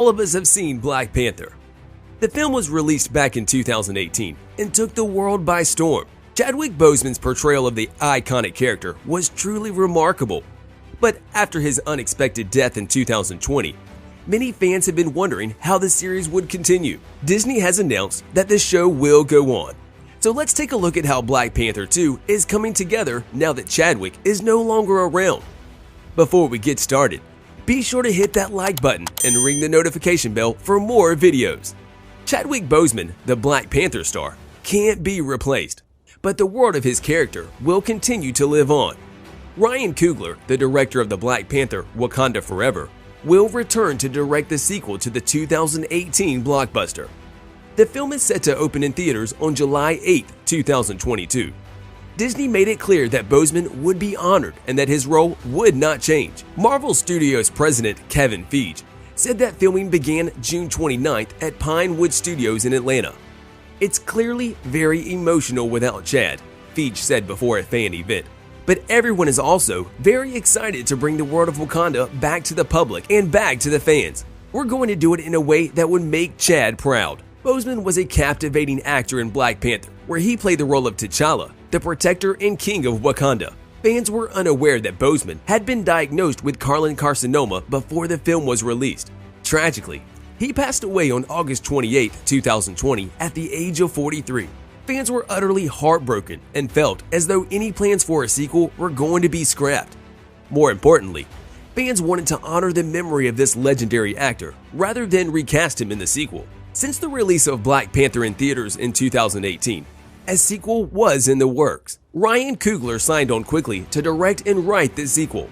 All of us have seen Black Panther. The film was released back in 2018 and took the world by storm. Chadwick Boseman's portrayal of the iconic character was truly remarkable. But after his unexpected death in 2020, many fans have been wondering how the series would continue. Disney has announced that the show will go on. So let's take a look at how Black Panther 2 is coming together now that Chadwick is no longer around. Before we get started, be sure to hit that like button and ring the notification bell for more videos. Chadwick Boseman, the Black Panther star, can't be replaced, but the world of his character will continue to live on. Ryan Coogler, the director of the Black Panther Wakanda Forever, will return to direct the sequel to the 2018 blockbuster. The film is set to open in theaters on July 8, 2022. Disney made it clear that Boseman would be honored and that his role would not change. Marvel Studios president Kevin Feige said that filming began June 29th at Pinewood Studios in Atlanta. "It's clearly very emotional without Chad," Feige said before a fan event. "But everyone is also very excited to bring the world of Wakanda back to the public and back to the fans. We're going to do it in a way that would make Chad proud." Boseman was a captivating actor in Black Panther, where he played the role of T'Challa, the protector and king of Wakanda. Fans were unaware that Boseman had been diagnosed with colon carcinoma before the film was released. Tragically, he passed away on August 28, 2020 at the age of 43. Fans were utterly heartbroken and felt as though any plans for a sequel were going to be scrapped. More importantly, fans wanted to honor the memory of this legendary actor rather than recast him in the sequel. Since the release of Black Panther in theaters in 2018, a sequel was in the works. Ryan Coogler signed on quickly to direct and write the sequel.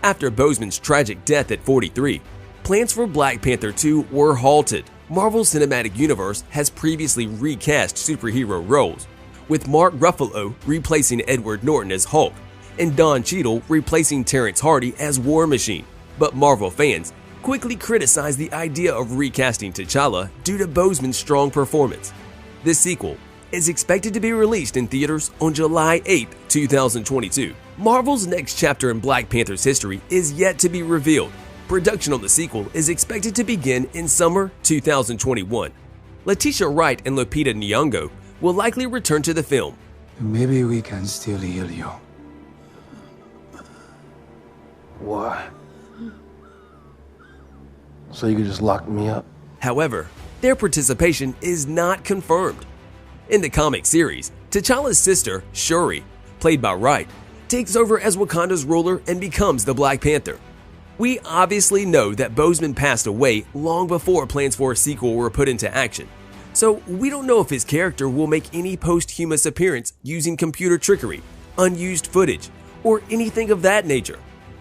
After Boseman's tragic death at 43, plans for Black Panther 2 were halted. Marvel Cinematic Universe has previously recast superhero roles, with Mark Ruffalo replacing Edward Norton as Hulk and Don Cheadle replacing Terrence Hardy as War Machine. But Marvel fans quickly criticized the idea of recasting T'Challa due to Boseman's strong performance. This sequel is expected to be released in theaters on July 8, 2022. Marvel's next chapter in Black Panther's history is yet to be revealed. Production on the sequel is expected to begin in summer 2021. Letitia Wright and Lupita Nyong'o will likely return to the film. Maybe we can still heal you. Why? So you could just lock me up? However, their participation is not confirmed. In the comic series, T'Challa's sister, Shuri, played by Wright, takes over as Wakanda's ruler and becomes the Black Panther. We obviously know that Boseman passed away long before plans for a sequel were put into action, so we don't know if his character will make any posthumous appearance using computer trickery, unused footage, or anything of that nature.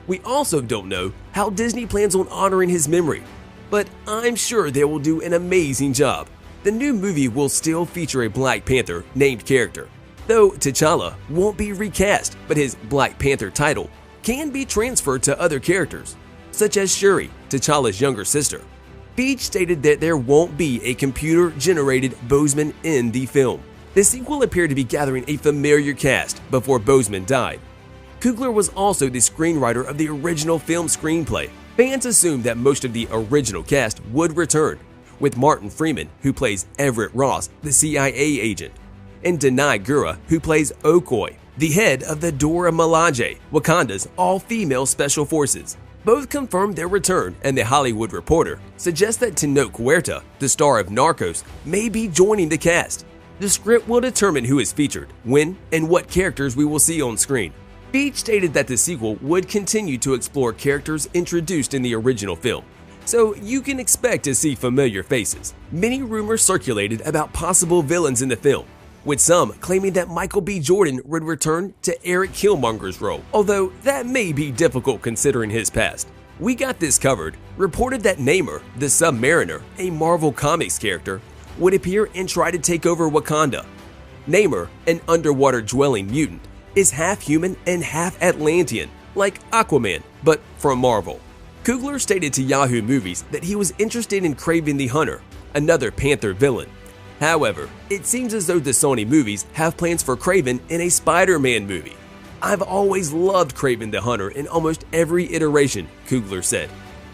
We also don't know how Disney plans on honoring his memory, but I'm sure they will do an amazing job. The new movie will still feature a Black Panther named character, though T'Challa won't be recast, but his Black Panther title can be transferred to other characters, such as Shuri, T'Challa's younger sister. Feige stated that there won't be a computer-generated Boseman in the film. The sequel appeared to be gathering a familiar cast before Boseman died. Coogler was also the screenwriter of the original film screenplay. Fans assumed that most of the original cast would return, with Martin Freeman, who plays Everett Ross, the CIA agent, and Denai Gura, who plays Okoye, the head of the Dora Milaje, Wakanda's all-female special forces. Both confirmed their return, and The Hollywood Reporter suggests that Tenoch Huerta, the star of Narcos, may be joining the cast. The script will determine who is featured, when, and what characters we will see on screen. Feige stated that the sequel would continue to explore characters introduced in the original film, so you can expect to see familiar faces. Many rumors circulated about possible villains in the film, with some claiming that Michael B. Jordan would return to Eric Killmonger's role, although that may be difficult considering his past. We Got This Covered reported that Namor, the Submariner, a Marvel Comics character, would appear and try to take over Wakanda. Namor, an underwater-dwelling mutant, is half human and half Atlantean, like Aquaman, but from Marvel. Coogler stated to Yahoo Movies that he was interested in Kraven the Hunter, another Panther villain. However, it seems as though the Sony movies have plans for Kraven in a Spider-Man movie. "I've always loved Kraven the Hunter in almost every iteration," Coogler said.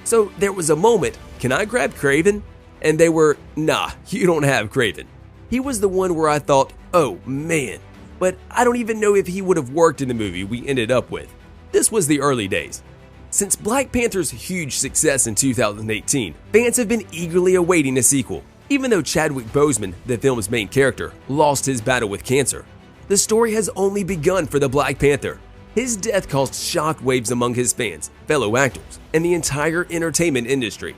So there was a moment, can I grab Craven? And they were, nah, you don't have Craven. He was the one where I thought, oh man, but I don't even know if he would have worked in the movie we ended up with. This was the early days. Since Black Panther's huge success in 2018, fans have been eagerly awaiting a sequel. Even though Chadwick Boseman, the film's main character, lost his battle with cancer, the story has only begun for the Black Panther. His death caused shockwaves among his fans, fellow actors, and the entire entertainment industry.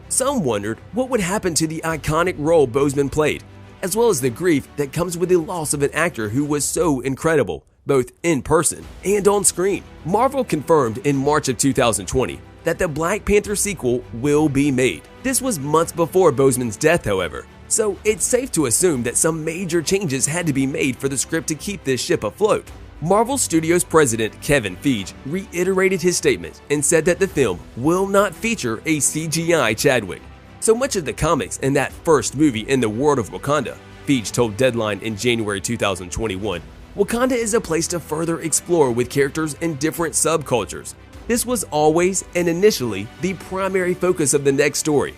Some wondered what would happen to the iconic role Boseman played, as well as the grief that comes with the loss of an actor who was so incredible, both in person and on screen. Marvel confirmed in March of 2020 that the Black Panther sequel will be made. This was months before Boseman's death, however, so it's safe to assume that some major changes had to be made for the script to keep this ship afloat. Marvel Studios president Kevin Feige reiterated his statement and said that the film will not feature a CGI Chadwick. So much of the comics in that first movie in the world of Wakanda, Feige told Deadline in January 2021, Wakanda is a place to further explore with characters and different subcultures. This was always and initially the primary focus of the next story.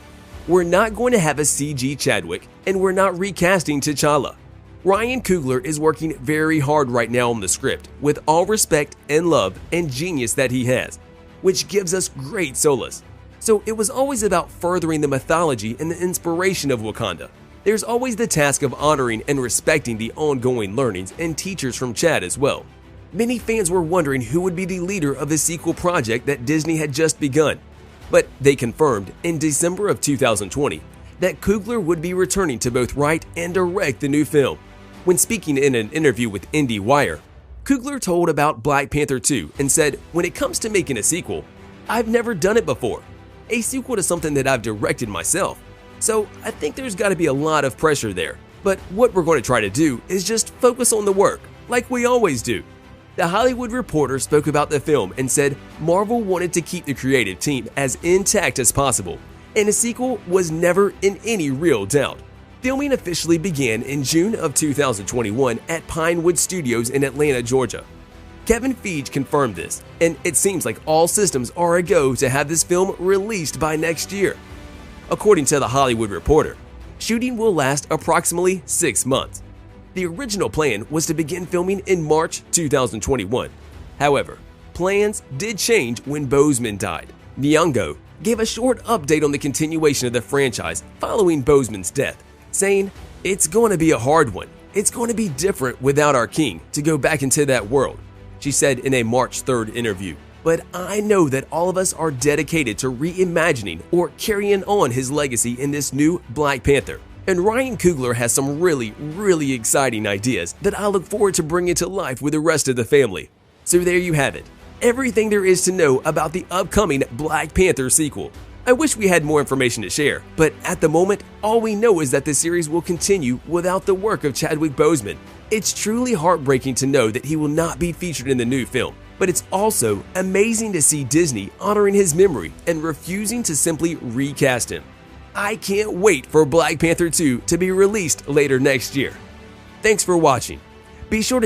We're not going to have a CG Chadwick, and we're not recasting T'Challa. Ryan Coogler is working very hard right now on the script, with all respect and love and genius that he has, which gives us great solace. So it was always about furthering the mythology and the inspiration of Wakanda. There's always the task of honoring and respecting the ongoing learnings and teachers from Chad as well. Many fans were wondering who would be the leader of the sequel project that Disney had just begun, but they confirmed in December of 2020 that Coogler would be returning to both write and direct the new film. When speaking in an interview with IndieWire, Coogler told about Black Panther 2 and said, when it comes to making a sequel, I've never done it before. A sequel to something that I've directed myself. So I think there's got to be a lot of pressure there. But what we're going to try to do is just focus on the work, like we always do. The Hollywood Reporter spoke about the film and said Marvel wanted to keep the creative team as intact as possible, and a sequel was never in any real doubt. Filming officially began in June of 2021 at Pinewood Studios in Atlanta, Georgia. Kevin Feige confirmed this, and it seems like all systems are a go to have this film released by next year. According to The Hollywood Reporter, shooting will last approximately 6 months. The original plan was to begin filming in March 2021. However, plans did change when Boseman died. Nyong'o gave a short update on the continuation of the franchise following Boseman's death, saying, "It's going to be a hard one. It's going to be different without our king to go back into that world," she said in a March 3rd interview. "But I know that all of us are dedicated to reimagining or carrying on his legacy in this new Black Panther. And Ryan Coogler has some really exciting ideas that I look forward to bringing to life with the rest of the family." So there you have it. Everything there is to know about the upcoming Black Panther sequel. I wish we had more information to share, but at the moment, all we know is that the series will continue without the work of Chadwick Boseman. It's truly heartbreaking to know that he will not be featured in the new film, but it's also amazing to see Disney honoring his memory and refusing to simply recast him. I can't wait for Black Panther 2 to be released later next year. Thanks for watching. Be sure to